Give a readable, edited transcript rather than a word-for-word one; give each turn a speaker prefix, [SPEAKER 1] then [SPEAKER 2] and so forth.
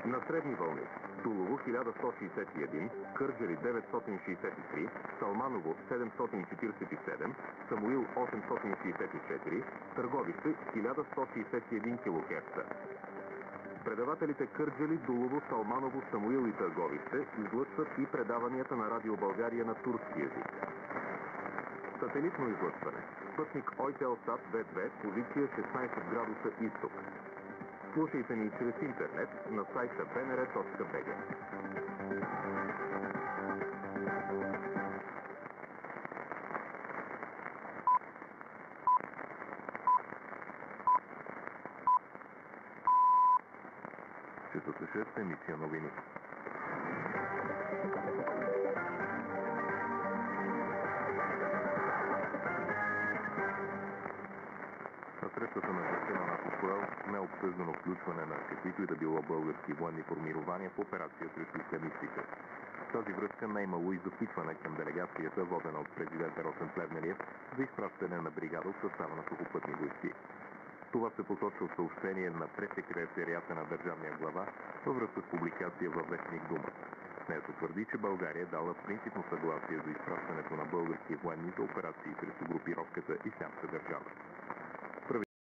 [SPEAKER 1] На средни вълни: Тулово 1161, Кърджали 963, Салманово 747, Самуил 864, Търговище 1161 кГц. Предавателите Кърджали, Дулово, Салманово, Самуил и Търговище излъчват и предаванията на Радио България на турски език. Сателитно излъчване. Спътник Eutelsat 2 позиция 16 градуса изток. Слушайте ни чрез интернет на сайта bnr.bg. Ще се слушат емисия новини. На срещата на върха на НАТО в Урал не е обсъждано включване на каквито и да било български военни формирования в операция срещу ислямистите. В тази връзка не е имало и запитване към делегацията, водена от президента Росен Плевнелиев, за изпращане на бригада в състава на сухопътни войски. Това се посочва в съобщение на прес-секретариата на държавния глава във връзка с публикация във вестник Дума. В нея се твърди, че България е дала принципно съгласие за изпращането на български военни за операции срещу групировката Ислямска държава.